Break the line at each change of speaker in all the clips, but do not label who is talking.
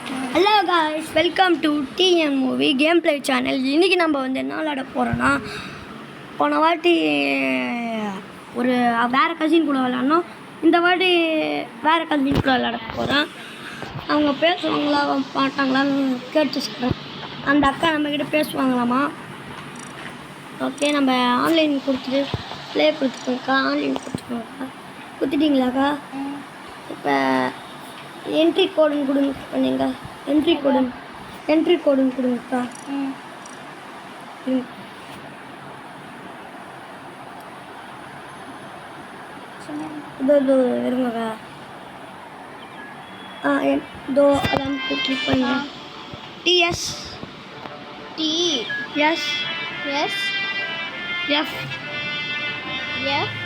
Hello guys, welcome to TN movie game play channel. இன்றைக்கி நம்ம வந்து என்ன விளையாட போகிறோன்னா, போன வாட்டி ஒரு வேறு கசின் கூட விளையாடணும். இந்த வாட்டி வேறு கசின் கூட விளையாட போகிறேன். அவங்க பேசுவாங்களா மாட்டாங்களான்னு கேட்டு சொல்கிறேன். அந்த அக்கா நம்மக்கிட்ட பேசுவாங்களாமா. ஓகே, நம்ம ஆன்லைன் கொடுத்துட்டு ப்ளே கொடுத்துக்கோங்கக்கா. ஆன்லைன் கொடுத்துக்கோங்கக்கா. கொடுத்துட்டிங்களாக்கா? இப்போ என்ட்ரி கோடுன்னு கொடுங்க. நீங்கள் என்ட்ரி கோடுன்னு கொடுங்கக்கா. இதோ இருங்கக்கா. இதோ அதான் கிளிக் பண்ணுங்க. TS S
S
F
F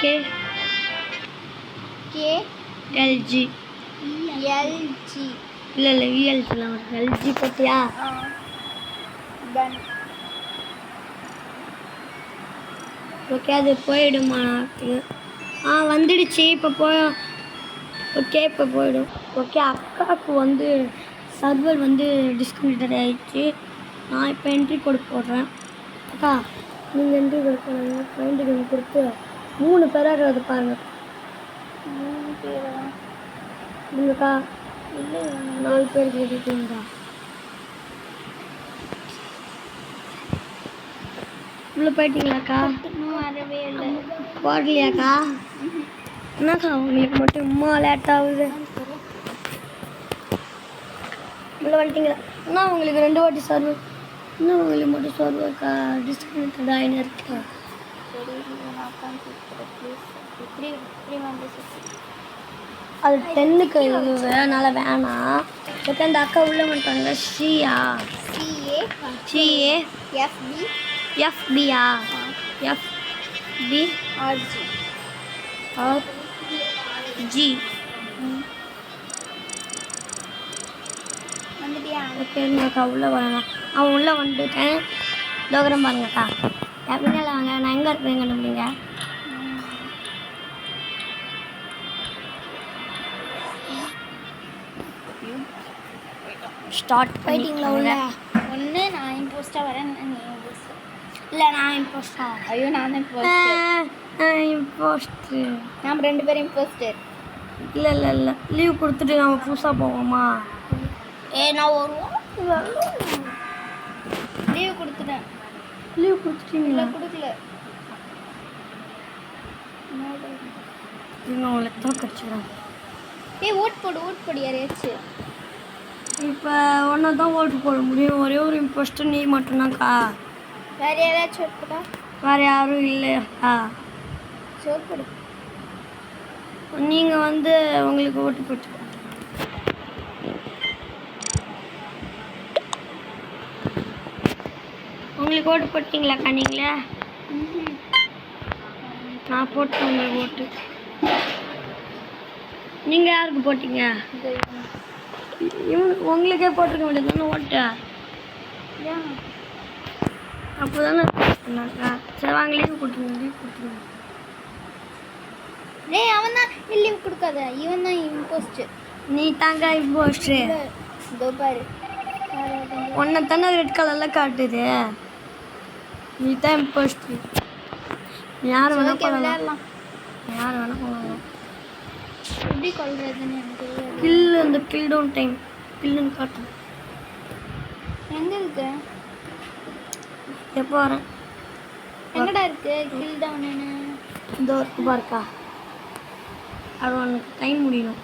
K
K
LG.
LG.
இல்லை விஎல்ஜிலாம் வரும். எல்ஜி போட்டியா?
டன்.
ஓகே, அது போயிடுமா? வந்துடுச்சு. இப்போ ஓகே, இப்போ போயிடும். ஓகே, அக்காவுக்கு வந்து சர்வர் வந்து டிஸ்கனெக்டட் ஆகிடுச்சு. நான் இப்போ என்ட்ரி கோடு போடுறேன். அக்கா, நீங்கள் என்ட்ரி கோடு போடுங்க. என்ட்ரி கோடு கொடுத்து 3 பேராக இருக்கிறது பாருங்கள்.
3 பேரா?
இல்லைக்கா,
இல்லை,
4 பேர் கேட்டுட்டீங்களா? உள்ளே போயிட்டீங்களாக்கா?
இன்னும் வரவே இல்லை.
போடலையாக்கா? என்னக்கா உங்களுக்கு மட்டும் அம்மா லேட் ஆகுது? உள்ளே வந்துட்டீங்களா? இன்னும் உங்களுக்கு 2 வாட்டி சர்வர், இன்னும் உங்களுக்கு மட்டும் சர்வர்க்கா டிஸ்கனெக்டட் ஆகினு இருக்கா? அது 10க்கு இது அதனால் வேணாம். ஓகே, அந்த அக்கா உள்ளே வந்துட்டாங்க. சிஏ எஃபியா எஃப்பி ஆர்ஜி. ஓகே, அக்கா உள்ளே வரலாம். அவன் உள்ளே வந்துட்டேன். தோகரம் பாருங்கக்கா. எப்படினால வாங்க. நான் எங்கே இருக்கிறேன் கண்டுபிடிங்க. ஸ்டார்ட்
போயிட்டீங்களா உள்ள? ஒன்று நான் இம்போஸ்டாக வரேன், நீ இம்போஸ்டர்.
இல்லை, நான் இம்போஸ்டா?
ஐயோ, நான் இம்போஸ்டர்.
இம்போஸ்ட்டு.
நாம் 2 பேரும் இம்போஸ்டர்.
இல்லை லீவ் கொடுத்துட்டு நம்ம புதுசாக போவோமா?
நான் வருவோம். லீவ் கொடுத்துட்டேன்.
லீவ் கொடுத்துட்டீங்களா?
கொடுக்கல.
இன்னும் உங்களை தோக்கடிச்சுக்கிறேன்.
ஓட் போடு யாரையாச்சும்.
இப்போ ஒன்று தான் ஓட்டு போட முடியும். ஒரே ஒரு இம்போஸ்டர் நீ மட்டும்தான்க்கா.
வேறு யாராச்சும் ஓட் போட்டா?
வேறு யாரும் இல்லையாக்கா?
ஓட் போடு.
நீங்கள் வந்து உங்களுக்கு ஓட்டு போட்டு உங்களுக்கு ஓட்டு போட்டிங்களாக்கா? நீங்களே? நான் போட்டேன் உங்களுக்கு ஓட்டு. நீங்கள் யாருக்கு போட்டீங்க? உங்களுக்கே போட்டிருக்க வேண்டியது தானே ஓட்டு. அப்போ தானே பண்ணாக்கா. சரி, வாங்க லீவ் கொடுத்துருங்க.
அவன் தான் லீவ் கொடுக்காத. இவன் தான் இம்போஸ்டர்.
நீ தாங்க இம்போஸ்டரு.
இதோ பாரு,
ஒன்றை தானே ரெட் கலரில் காட்டுது. நீ தான் இம்போஸ்டரு. யார் வேணா
விளையாடலாம்.
யார் வேணா போகலாம்.
எப்படி கொள்றதுன்னு எனக்கு தெரியாது.
கில், அந்த கில் டவுன் டைம் கில்லுன்னு காட்டும்.
எங்கே இருக்கு?
எப்போ வரேன்?
எங்கடா இருக்கு கில் டவுன்னு?
இதோ இருக்கு பாருக்கா. அது உனக்கு டைம் முடியணும்.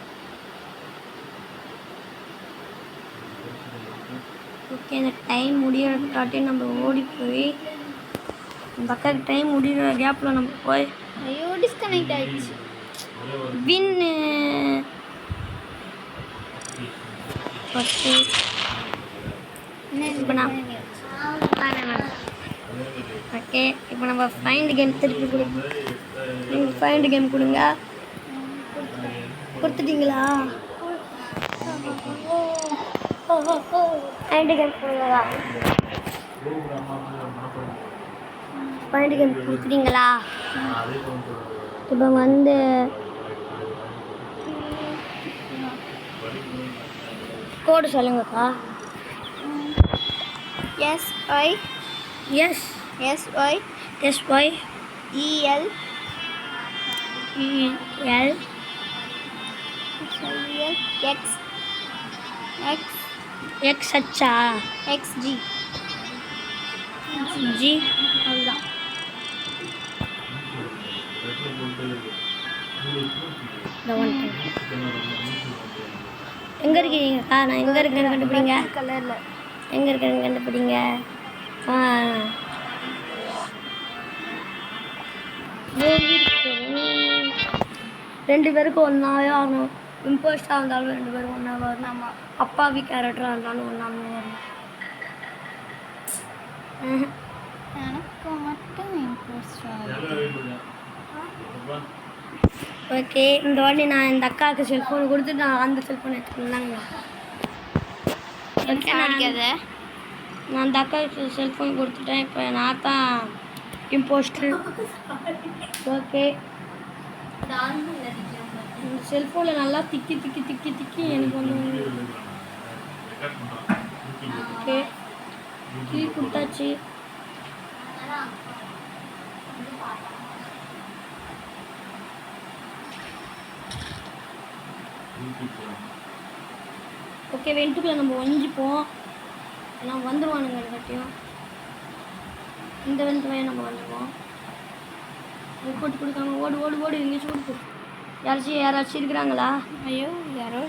ஓகே, இந்த டைம் முடியறதுக்காட்டி நம்ம ஓடி போய் இந்த அக்காவுக்கு டைம் முடிகிற கேப்பில் நம்ம போய்
ஐயோ, டிஸ்கனெக்ட் ஆயிடுச்சு.
வின்னு ஃபஸ்ட்டு. இப்போ நான் ஓகே, இப்போ நம்ம ஃபைண்ட் கேம் திருப்பி கொடுங்க. நீங்கள் ஃபைண்ட் கேம் கொடுங்க. கொடுத்துட்டீங்களா? ஃபைண்ட் கேம் கொடுங்களா? ஃபைண்ட் கேம் கொடுத்துட்டீங்களா? இப்போ வந்து கோடு சொல்லுங்கக்கா.
SY
S
SY
SY
EL
EL
X X
XHா
XG
G.
அதுதான்.
எங்கே இருக்கீங்கக்கா? நான் எங்கே இருக்கேன்னு கண்டுபிடிங்க.
கலரில்
எங்கே இருக்கேன்னு கண்டுபிடிங்க. ஆ ரெண்டு பேருக்கும் ஒன்றாவே ஆகணும். இம்போஸ்டாக இருந்தாலும் ரெண்டு பேரும் ஒன்றா வரணும்.
ஆமாம்.
அப்பாவி கேரக்டராக இருந்தாலும் ஒன்றாவே வரணும்.
எனக்கு மட்டும் இம்போஸ்டர்.
ஓகே, இந்த வாட்டி நான் இந்த அக்காவுக்கு செல்ஃபோன் கொடுத்துட்டு நான் அந்த செல்ஃபோன் எடுத்துக்கலாங்க. ஓகே, நான் அந்த அக்காவுக்கு செல்ஃபோன் கொடுத்துட்டேன். இப்போ நான் தான் இம்போஸ்டர். ஓகே, இந்த செல்ஃபோனில் நல்லா திக்கி திக்கி திக்கி திக்கி எனக்கு ஒன்று. ஓகே, கீ கொடுத்தாச்சு. ஓகே, வெண்ட்டுக்குள்ளே நம்ம ஒழிஞ்சிப்போம். எல்லாம் வந்துடுவானுங்க எல்லாத்தையும். இந்த வெண்ட்டுலையே நம்ம வந்துடுவோம். போட்டு கொடுக்காம ஓடு ஓடு ஓடு. எங்கேயாச்சும் ஓடு. யாராச்சும் இருக்கிறாங்களா?
ஐயோ, யாரோ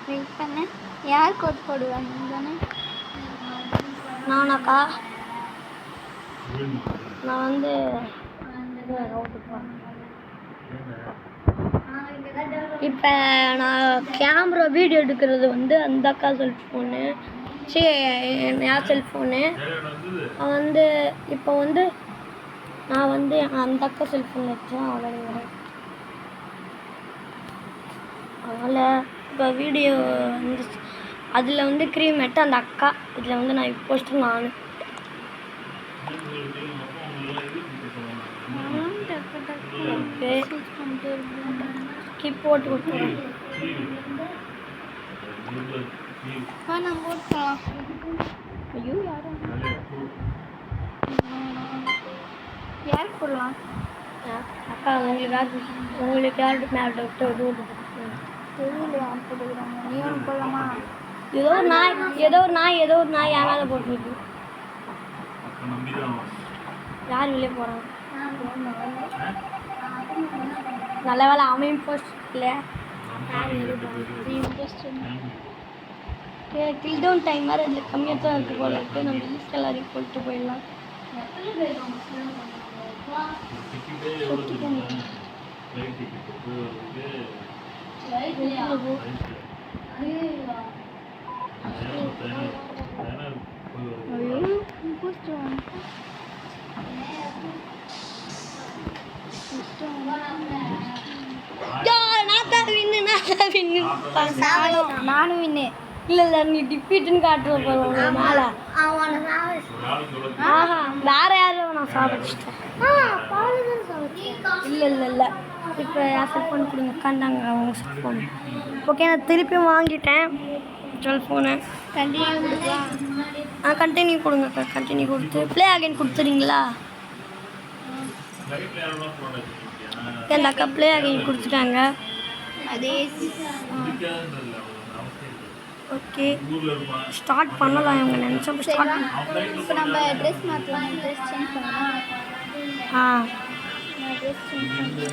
வெயிட் பண்ண. யார் கோட் போடுவாங்க தானே?
நானாக்கா? நான் வந்து இப்போ நான் கேமரா வீடியோ எடுக்கிறது வந்து அந்த அக்கா செல்ஃபோனு. சரி, என் செல்ஃபோனு வந்து இப்போ வந்து நான் வந்து அந்த அக்கா செல்ஃபோன் வச்சேன். அதனால் இப்போ வீடியோ வந்து அதில் வந்து க்ரீம் எட்டு அந்த அக்கா, இதில் வந்து நான் இப்போ போஸ்ட்டு நான் ஓகே ஸ்கிப் போட்டு கொடுத்துருவேன்.
நம்ம போட்டுக்கலாம். ஐயோ, யாருக்கு போடலாம்?
அக்கா உங்களுக்கு யாருக்கு மேலே டாக்டர்
தெரியல யார் போட்டுக்கிறாங்க. நீ ஒன்று போடலாமா?
ஏதோ ஒரு நாய் என் மேலே போட்டுருக்கு. யார் வெளியே போகிறான்? நல்ல வேலை அவன் போஸ்ட் இல்லை. கில் டவுன் டைம் வேறு இதில் கம்மியாக தான் இருக்குது போல இருக்குது. நம்ம ஈஸ்ட் எல்லாரையும் போட்டு போயிடலாம்.
நானும் வின்னு.
இல்லை நீ டிப்பீட்டுன்னு காட்டுற போகிற மேலே. ஆஹா, வேற யாரும் நான் சாப்பிட்டுட்டேன். இல்லை இப்போ என் செல்ஃபோன் கொடுங்க. உட்காந்தாங்க அவங்க செல்ஃபோன். ஓகே, நான் திருப்பியும் வாங்கிட்டேன் செல்ஃபோனு.
கண்டினியூ கொடுக்கலாம்.
கண்டினியூ கொடுங்கக்கா. கண்டினியூ கொடுத்து ப்ளே அகைன் கொடுத்துறீங்களா? அந்த அக்கா ப்ளே அகைன் கொடுத்துட்டாங்க.
அதே
ஓகே, ஸ்டார்ட் பண்ணலாம். இவங்க நினச்சா ஸ்டார்ட்.
இப்போ நம்ம ட்ரெஸ் மாற்றலாம். ட்ரெஸ் சேஞ்ச் பண்ணலாம். ட்ரெஸ் சேஞ்ச் பண்ணலாம்.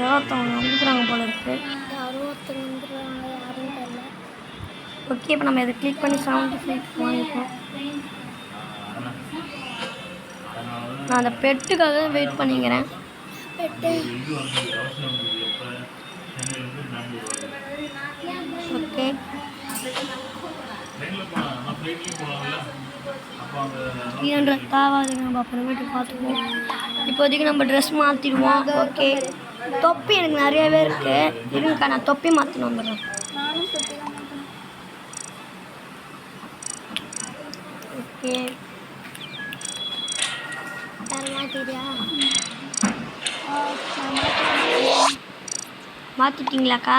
ஒருத்தவங்க வந்துக்கிறாங்க போல இருக்கு.
யாரும் ஒருத்தர் வந்துடுறாங்க. யாரும் தெரியல.
ஓகே, இப்போ நம்ம இதை கிளிக் பண்ணி 75 வாங்கிப்போம். நான் அந்த பெட்டுக்காக வெயிட் பண்ணிக்கிறேன்.
பெட்டு
ஓகே, தேவாதுங்க. நம்ம அப்புறமேட்டு பார்த்துக்குவோம். இப்போதைக்கு நம்ம ட்ரெஸ் மாற்றிடுவோம். ஓகே, தொப்பி எனக்கு நிறையவே இருக்குது. இருங்கக்கா, நான் தொப்பி மாற்றின்னு வந்துடுறேன்.
நானும் தொப்பி தான் மாற்றணும்.
ஓகே,
மாற்றிட்டியா?
மாற்றிட்டீங்களாக்கா?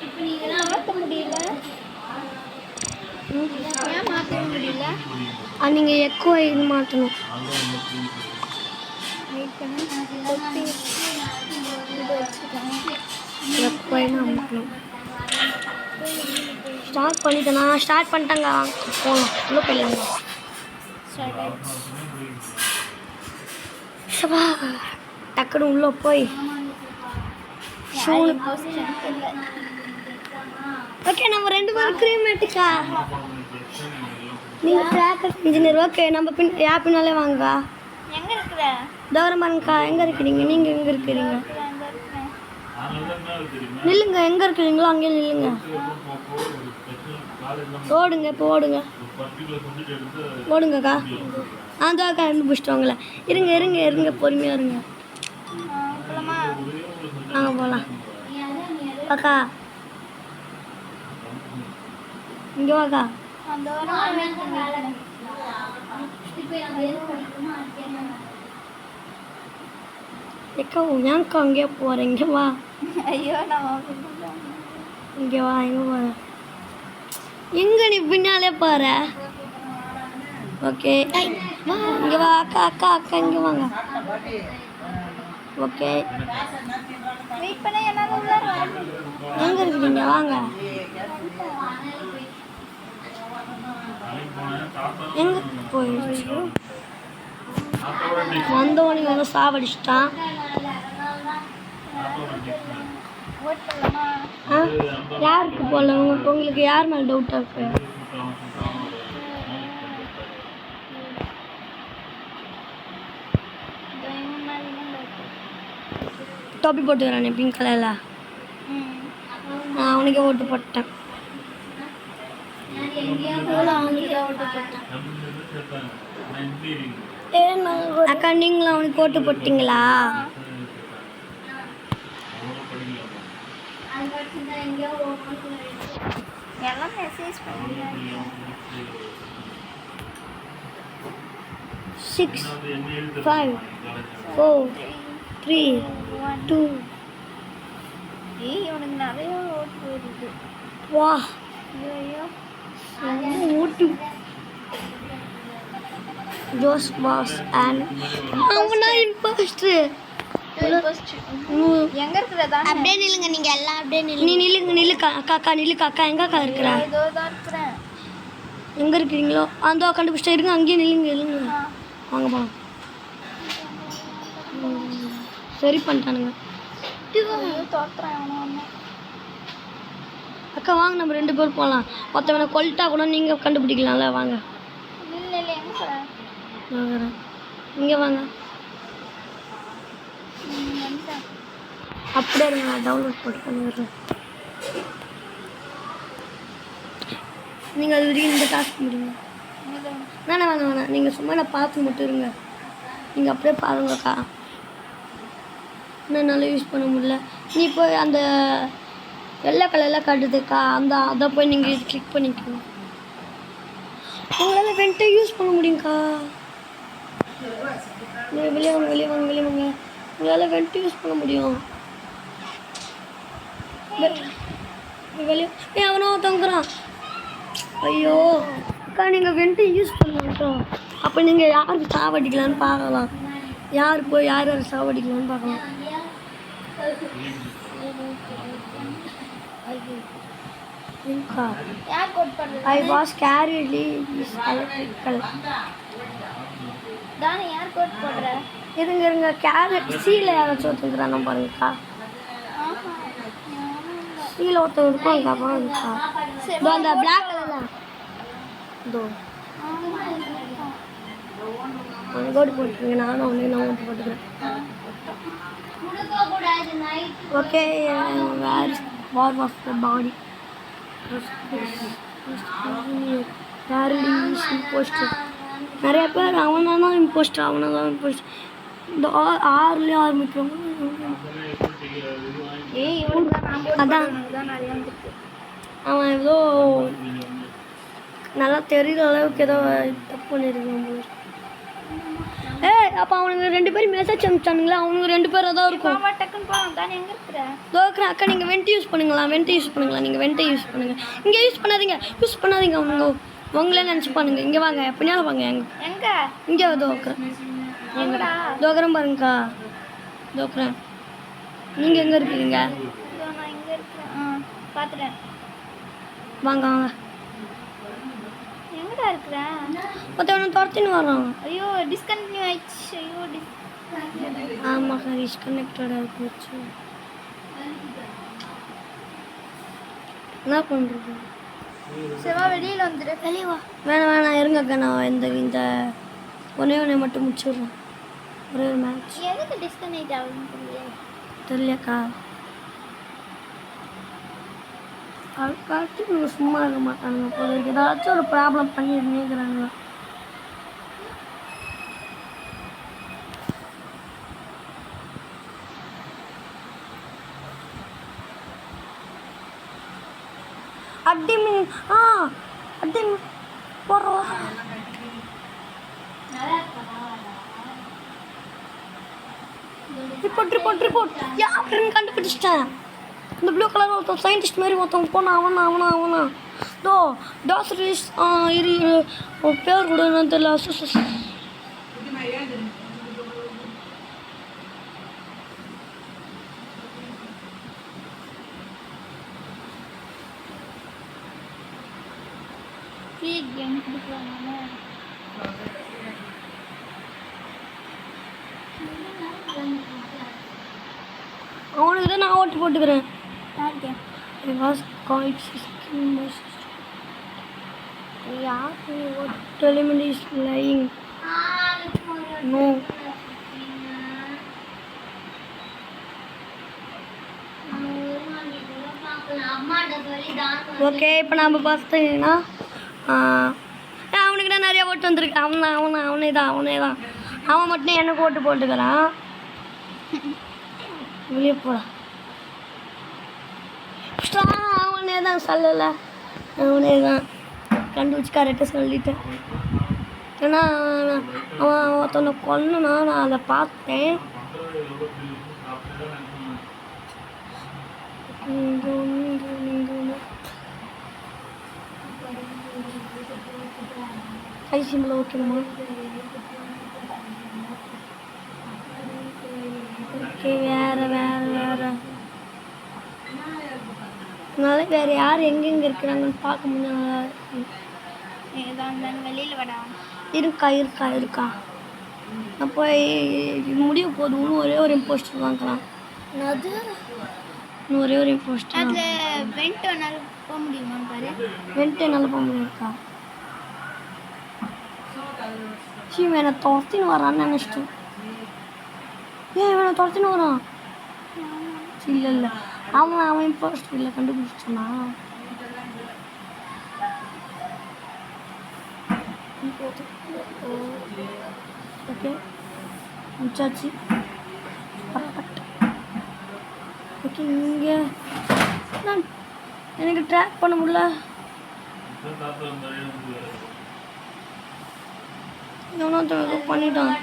இப்போ நீங்கள் மாற்ற முடியல. ஏன் மாற்ற முடியல?
நீங்கள் எக்கோ இது மாற்றணும்.
வெயிட் பண்ணி தொப்பி இது வச்சுருக்கேன்.
எக்கோ அமுக்கணும். ஸ்டார்ட் பண்ணிட்டேண்ணா. ஸ்டார்ட் பண்ணிட்டாங்க. போகலாம். உள்ளே போயிடலாங்க.
ஸ்டார்ட் ஆயிடுச்சு.
சபா டக்குன்னு உள்ளே போய் ஓகே நம்ம 2 பேரும் கிரீமேட்டுக்கா. நீங்கள் ட்ராக்கர் இன்ஜினியர். ஓகே நம்ம பின்னாலே வாங்க.
எங்கே இருக்கிற?
தவறமானக்கா எங்கே இருக்கிறீங்க? நீங்கள் எங்கே இருக்கிறீங்க? நில்லுங்க. எங்கே இருக்கிறீங்களோ அங்கேயே நில்லுங்க. ஓடுங்க. இப்போ ஓடுங்க. ஓடுங்கக்கா. அக்கா கண்டுபிடிச்சிட்டு வாங்களே. இருங்க பொறுமையாக இருங்க. நாங்கள் போகலாம். அக்கா இங்கே வாக்கா. ஏக்கா ஏன்க்கா அங்கேயே போகிறேன்? இங்கே வா.
ஐயோ நான்
இங்கே வா. எங்கே போகிற? எங்கே நீ பின்னாலே போகிற? ஓகே இங்கே வா. அக்கா இங்கே வாங்க. ஓகே
வெயிட் பண்ண என்னால் உள்ளார வர
எங்கே இருக்கிறீங்க? வாங்க. எங்கே போயிடுச்சு? வந்தவனே வந்து சாவடிச்சிட்டான்.
ஓட் பண்ணலாமா?
யாருக்கு போகல? உங்களுக்கு யார் மேலே டவுட்டாக இருக்கு? டோப்பி போட்டுக்கிறானே பிங்க் கலரில். நான் அவனுக்கே ஓட்டு போட்டேன். அக்கா நீங்களும் அவனுக்கு ஓட்டு போட்டிங்களா?
எல்லாம் மெசேஜ் பண்ணுங்க.
6 5 4 3 2
ஏய் உனக்கு நிறைய ஓட்டு வருது.
வா.
ஐயோ
ஓட்டு ஜோஸ் பாஸ் அண்ட் அவனா இம்போஸ்டர்.
எங்க இருக்கிறதா?
அப்படியே நில்லுங்க. நீங்கள் எல்லாம் அப்படியே நில்லுங்க. அக்கா நில்லுக்கா. எங்கக்கா இருக்கிறா?
ஏதோ தான் இருக்கிறேன்.
எங்கே இருக்கிறீங்களோ அந்த கண்டுபிடிச்சிட்டா இருங்க. அங்கேயே நில்லுங்க. வாங்க போகலாம். சரி பண்ணிட்டானுங்க.
தோத்துறேன் அவனை.
அக்கா வாங்க நம்ம 2 பேர் போகலாம். ஒருத்தவனை கொல்லிட்டா கூட நீங்கள் கண்டுபிடிக்கலாம்ல. வாங்க.
இல்லை எங்கே போகிறேன்?
நான் வரேன். இங்கே வாங்க. அப்படியே இருங்க. நான் டவுன்லோட் போட்டு பண்ணிடுறேன். நீங்கள் அது வரைக்கும் இந்த டாஸ்க் முடியுங்க. வேணாம். நீங்கள் சும்மா நான் பார்த்து மட்டும் இருங்க. நீங்கள் அப்படியே பாருங்கக்கா. என்னால் யூஸ் பண்ண முடியல. நீ போய் அந்த வெள்ளை கலரில் காட்டுதுக்கா. அதை போய் நீங்கள் இது கிளிக் பண்ணிக்கோங்க. உங்களால் வெண்ட்டை யூஸ் பண்ண முடியுங்க்கா. வெளியே வாங்க. உங்களால் வெண்ட்டு யூஸ் பண்ண முடியும். வெளியே அவனோ தங்குறான். ஐயோ அக்கா நீங்கள் வெண்ட்டு யூஸ் பண்ணலாம். அப்போ நீங்கள் யாருக்கு சாவடிக்கலான்னு பார்க்கலாம். யார் சாவடிக்கலான்னு பார்க்கலாம்.
யார் கோட் பண்ணுறது?
I was carriedly is electrical.
தானே யார் கோட் போடுற?
இருங்க கேரட் சீல யாராச்சும் ஒருத்தருக்குறானா பாருங்கக்கா. சீல ஒருத்தர் இருப்பாங்கக்கா. பாருங்கக்கா இதோ அந்த பிளாக் கலர் இதோ கோடு போட்டுருங்க. நானும் நான் ஓட்டு போட்டுக்கிறேன். Okay war was the body impostor. நிறைய பேர் அவனை தான் இம்போஸ்டர். இந்த 6 ஆரம்பிக்கிறோம். அதான் அவன் ஏதோ நல்லா தெரிகிற அளவுக்கு ஏதோ தப்பு பண்ணியிருக்கான். அப்போ அவனுங்க 2 பேரும் மெசேஜ் அனுப்பிச்சானுங்களா? அவனுங்க 2 பேரும் தான் இருக்கும்.
மாமா டக்குன்னு போ தான் எங்க இருக்கிற
தோக்குறேன் அக்கா. நீங்கள் வெண்ட் யூஸ் பண்ணுங்களா? நீங்கள் வெண்ட்டை யூஸ் பண்ணுங்கள். இங்கே யூஸ் பண்ணாதீங்க. அவங்க உங்களே நினச்சிப்பானுங்க. இங்கே வாங்க, பின்னால் வாங்க.
எங்க
இங்கே தோக்குறேன்.
எங்கடா
தோக்குறேன் பாருங்கக்கா. தோக்குறேன். நீங்கள் எங்கே இருக்கீங்க?
இதோ நான் இங்க இருக்கேன். பார்த்துட்டேன்.
வாங்க.
எங்கடா இருக்கிற?
ஒருத்தவனை துரத்தின்னு வரான்.
ஐயோ டிஸ்கண்டினியூ ஆயிடுச்சு. ஐயோ
ஆமாக்கா, டிஸ்கனெக்டடாக போச்சு. என்ன பண்ணுறது?
செவா வெளியில் வந்துடு. வெளியே வா.
வேணாம் இருங்கக்கா. நான் இந்த ஒன்றே மட்டும் முடிச்சிடுறேன். ஒரே ஒரு மேட்ச்.
எதுக்கு டிஸ்கனெக்ட் ஆகுதுன்னு
தெரியலக்கா. அதுக்காட்டி இவங்க சும்மா இருக்க மாட்டானுங்க போல. ஏதாச்சும் ஒரு ப்ராப்ளம் பண்ணிருந்தேங்கிறாங்க. அடிமின் போடுறோம். ரிப்போர்ட் யாருன்னு கண்டுபிடிச்சிட்டேன். இந்த ப்ளூ கலர் ஒருத்தன் சயின்டிஸ்ட் மாதிரி ஒருத்தன் போனா அவனா டாக்டர் பேர் கூட என்னன்னு தெரியல.
ஃப்ரீ கேம் கொடுக்குறாங்க.
அவனுக்கு தான் நான் ஓட்டு போட்டுக்கிறேன்.
யாருக்கு?
ஓகே, இப்போ நம்ம பார்த்தீங்கன்னா அவனுக்கு தான் நிறைய ஓட்டு வந்திருக்கு. அவனே தான். அவன் மட்டும் எனக்கு ஓட்டு போட்டுக்கிறான். வெளியே போடா. அவனே தான் சொல்லலை. அவனே தான் கண்டுபிடிச்சி கரெக்டாக சொல்லிட்டேன். ஏன்னா அவன் ஒருத்தனை கொல்லனா நான் அதை பார்த்தேன். கை சிம்பிள் ஓகேம்மா. ஓகே, வேறு அதனால வேறு யார் எங்கெங்கே இருக்கிறாங்கன்னு பார்க்க முடியாது.
வெளியில் விடா.
இருக்கா. நான் போய் முடிய போதும். இன்னும் ஒரே ஒரு இம்போஸ்டர் வாங்கலாம்.
அது
இன்னும் ஒரே ஒரு இம்போஸ்டர்.
அதில் வெண்ட் என்னால் போக முடியுமான்னு பாரு.
வெண்ட் என்னால் போக முடியாதுக்கா. இவனை துரத்தின்னு வரான்னு நினச்சிட்டேன். இவனை துரத்தின்னு வரான். இல்லை அவன் இம்போஸ்டர் இல்லை, கண்டுபிடிச்சிட்டானா? ஓகே, முடிச்சாச்சு. ஓகே, இங்கே எனக்கு ட்ராக் பண்ண முடியல. எவனோ பண்ணிட்டான்.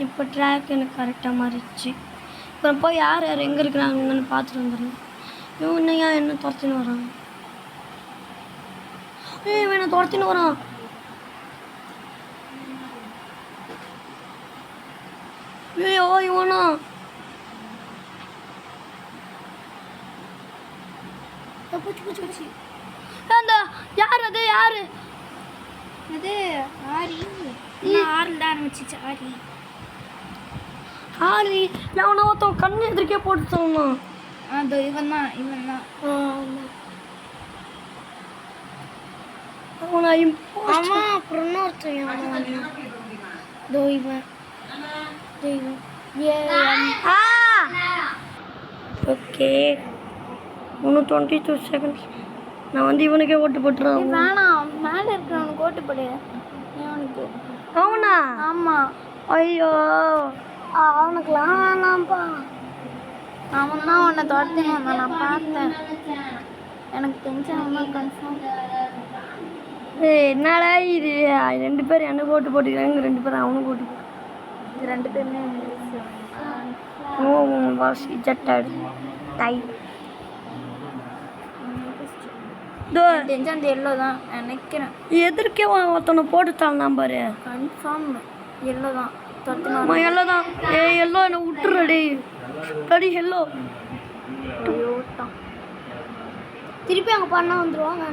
இப்போ ட்ராக் எனக்கு கரெக்டாக மாறிடுச்சு. இப்போ போய் யார் எங்கே இருக்கிறாங்கன்னு பார்த்துட்டு வந்துடுறேன். இவனையா என்ன துரத்தின்னு வரான்? இவனை துரத்தின்னு வரான். இவனா பூச்சி. அந்த யார் அது ஆரி.
ஆறில் தான் ஆரம்பிச்சிச்சு.
ஆரி எவனோ ஒருத்தன் கண்ணு எதிர்க்கே போட்டுட்டான்னா.
அதோ இவன் தான்.
அவனா ஆமாம். அப்புறம் இன்னொருத்தன் இவன். ஓகே, இன்னும் 22 seconds. நான் வந்து இவனுக்கே ஓட்டு போட்டுறேன்.
வேணாம், மேலே இருக்கிறவனுக்கு ஓட்டு போடு. அவனுக்கு.
அவனா?
ஆமாம்.
ஐயோ, அவனுக்குலாம் வேணாம்ப்பா.
அவன் தான் உன்னை துரத்தின்னு வந்தான், நான் பார்த்தேன். எனக்கு டென்ஷன் ஆகும் கன்ஃபார்ம்.
என்னடா இது 2 பேர் என்ன போட்டுக்கிறாங்க, 2 பேர் அவனும் போட்டு
இது 2 பேருமே
வாஸ் ரிஜெக்டட் டை.
டென்ஷன் எல்லோ தான் நினைக்கிறேன்.
எதற்கே ஒருத்தனை போட்டுட்டான் நம்பரு.
கன்ஃபார்ம் எல்லோ தான் துரத்தின்னு
ஆமாம் எல்லோ தான். எல்லோ என்னை விட்டுறடி படி எல்லோ.
வந்தான்.
திருப்பி அங்கே பண்ணால் வந்துடுவாங்க.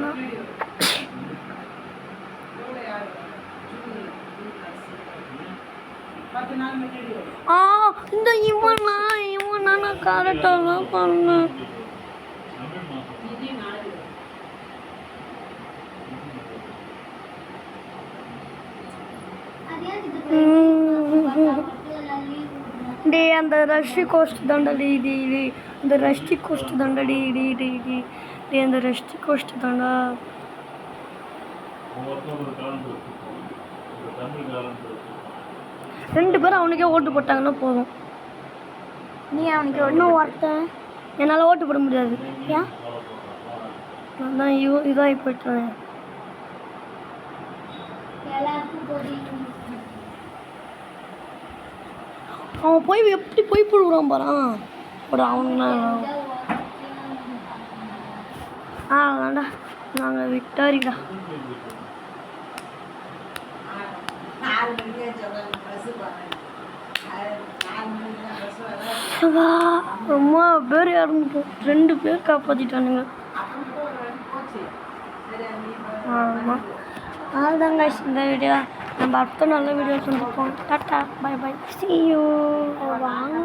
ஆனால் இந்த இவன் நான் கரெக்டாக தான் பண்ணேன். டே அந்த ரஷ்டி கோஸ்ட் தாண்டடி டி இந்த ரஷ்டி கோஸ்ட் தாண்டடி டி டி டி டே அந்த ரஷ்டி கோஸ்ட் தாண்டா. ரெண்டு பேரும் அவனுக்கே ஓட்டு போட்டாங்கன்னா போதும்.
நீ அவனுக்கு
இன்னும் ஒருத்தன் என்னால் ஓட்டு போட முடியாது. ஏன் நான் தான் இதாகி போயிட்டேன். அவன் போய் எப்படி போய் போடுவான் பாரான் ஒரு அவனா. வேண்டா நாங்கள் விக்டோரிடா. ரொம்ப பேர் இறந்துட்டோம். 2 பேர் காப்பாற்றிட்டானுங்க. ஆமாம் அதுதாங்க இந்த வீடியோ. நம்ம அடுத்த நல்ல வீடியோ சந்திப்போம். Tata bye bye see you. வாங்க